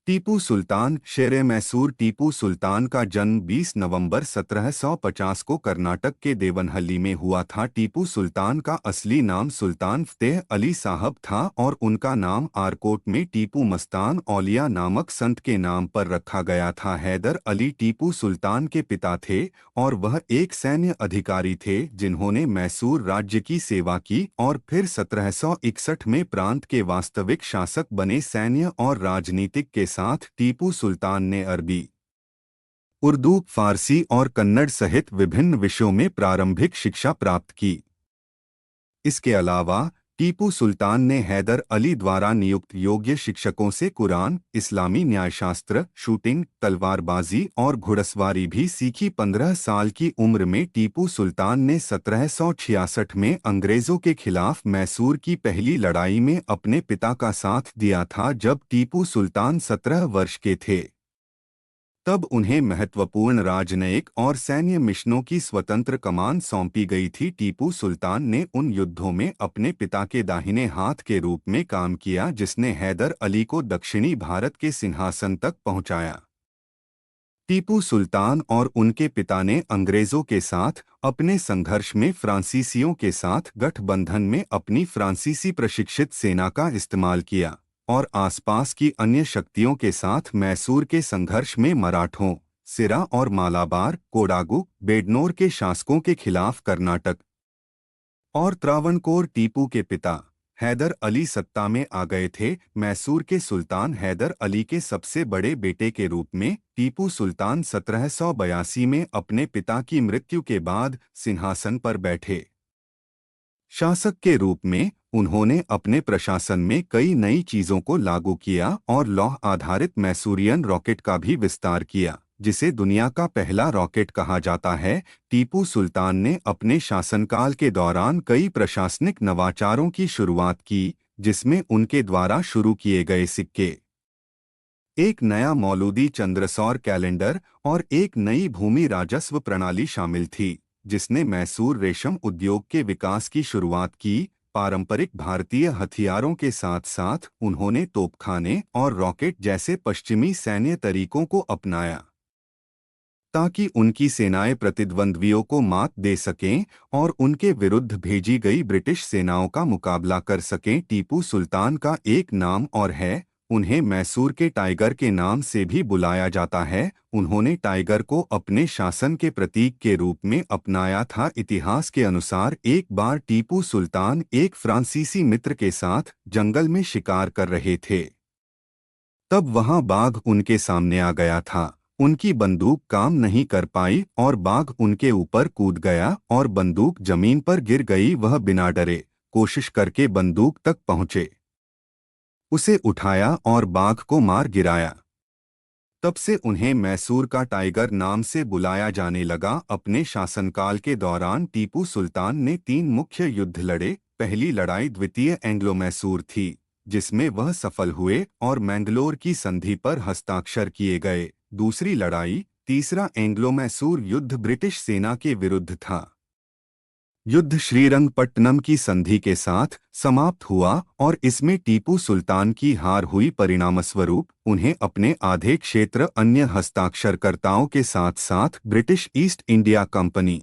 टीपू सुल्तान शेर मैसूर टीपू सुल्तान का जन्म 20 नवंबर 1750 को कर्नाटक के देवनहल्ली में हुआ था। टीपू सुल्तान का असली नाम सुल्तान फतेह अली साहब था और उनका नाम आरकोट में टीपू मस्तान औलिया नामक संत के नाम पर रखा गया था। हैदर अली टीपू सुल्तान के पिता थे और वह एक सैन्य अधिकारी थे जिन्होंने मैसूर राज्य की सेवा की और फिर 1761 में प्रांत के वास्तविक शासक बने। सैन्य और राजनीतिक के साथ टीपू सुल्तान ने अरबी, उर्दू, फारसी और कन्नड़ सहित विभिन्न विषयों में प्रारंभिक शिक्षा प्राप्त की। इसके अलावा टीपू सुल्तान ने हैदर अली द्वारा नियुक्त योग्य शिक्षकों से कुरान, इस्लामी न्यायशास्त्र, शूटिंग, तलवारबाजी और घुड़सवारी भी सीखी। 15 साल की उम्र में टीपू सुल्तान ने 1766 में अंग्रेजों के खिलाफ मैसूर की पहली लड़ाई में अपने पिता का साथ दिया था। जब टीपू सुल्तान 17 वर्ष के थे तब उन्हें महत्वपूर्ण राजनयिक और सैन्य मिशनों की स्वतंत्र कमान सौंपी गई थी। टीपू सुल्तान ने उन युद्धों में अपने पिता के दाहिने हाथ के रूप में काम किया जिसने हैदर अली को दक्षिणी भारत के सिंहासन तक पहुंचाया। टीपू सुल्तान और उनके पिता ने अंग्रेजों के साथ अपने संघर्ष में फ्रांसीसियों के साथ गठबंधन में अपनी फ्रांसीसी प्रशिक्षित सेना का इस्तेमाल किया और आसपास की अन्य शक्तियों के साथ मैसूर के संघर्ष में मराठों, सिरा और मालाबार, कोडागु, बेडनोर के शासकों के खिलाफ कर्नाटक और त्रावणकोर। टीपू के पिता हैदर अली सत्ता में आ गए थे। मैसूर के सुल्तान हैदर अली के सबसे बड़े बेटे के रूप में टीपू सुल्तान 1782 में अपने पिता की मृत्यु के बाद सिंहासन पर बैठे। शासक के रूप में उन्होंने अपने प्रशासन में कई नई चीजों को लागू किया और लौह आधारित मैसूरियन रॉकेट का भी विस्तार किया, जिसे दुनिया का पहला रॉकेट कहा जाता है। टीपू सुल्तान ने अपने शासनकाल के दौरान कई प्रशासनिक नवाचारों की शुरुआत की, जिसमें उनके द्वारा शुरू किए गए सिक्के, एक नया मौलूदी चंद्रसौर कैलेंडर और एक नई भूमि राजस्व प्रणाली शामिल थी, जिसने मैसूर रेशम उद्योग के विकास की शुरुआत की। पारंपरिक भारतीय हथियारों के साथ साथ उन्होंने तोपखाने और रॉकेट जैसे पश्चिमी सैन्य तरीकों को अपनाया ताकि उनकी सेनाएं प्रतिद्वंद्वियों को मात दे सकें और उनके विरुद्ध भेजी गई ब्रिटिश सेनाओं का मुकाबला कर सकें। टीपू सुल्तान का एक नाम और है, उन्हें मैसूर के टाइगर के नाम से भी बुलाया जाता है। उन्होंने टाइगर को अपने शासन के प्रतीक के रूप में अपनाया था। इतिहास के अनुसार एक बार टीपू सुल्तान एक फ्रांसीसी मित्र के साथ जंगल में शिकार कर रहे थे। तब वहां बाघ उनके सामने आ गया था। उनकी बंदूक काम नहीं कर पाई और बाघ उनके ऊपर कूद गया और बंदूक जमीन पर गिर गई। वह बिना डरे कोशिश करके बंदूक तक पहुंचे, उसे उठाया और बाघ को मार गिराया। तब से उन्हें मैसूर का टाइगर नाम से बुलाया जाने लगा। अपने शासनकाल के दौरान टीपू सुल्तान ने 3 मुख्य युद्ध लड़े। पहली लड़ाई द्वितीय एंग्लो मैसूर थी, जिसमें वह सफल हुए और मैंगलोर की संधि पर हस्ताक्षर किए गए। दूसरी लड़ाई तीसरा एंग्लो मैसूर युद्ध ब्रिटिश सेना के विरुद्ध था। युद्ध श्रीरंगपट्टनम की संधि के साथ समाप्त हुआ और इसमें टीपू सुल्तान की हार हुई। परिणामस्वरूप उन्हें अपने आधे क्षेत्र अन्य हस्ताक्षरकर्ताओं के साथ साथ British east India company,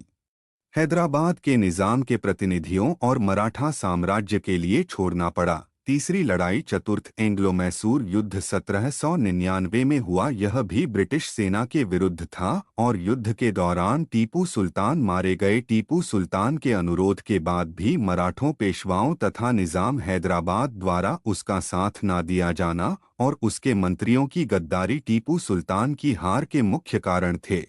Hyderabad के निजाम के प्रतिनिधियों और मराठा साम्राज्य के लिए छोड़ना पड़ा। तीसरी लड़ाई चतुर्थ एंग्लो मैसूर युद्ध 1799 में हुआ। यह भी ब्रिटिश सेना के विरुद्ध था और युद्ध के दौरान टीपू सुल्तान मारे गए। टीपू सुल्तान के अनुरोध के बाद भी मराठों, पेशवाओं तथा निजाम हैदराबाद द्वारा उसका साथ न दिया जाना और उसके मंत्रियों की गद्दारी टीपू सुल्तान की हार के मुख्य कारण थे।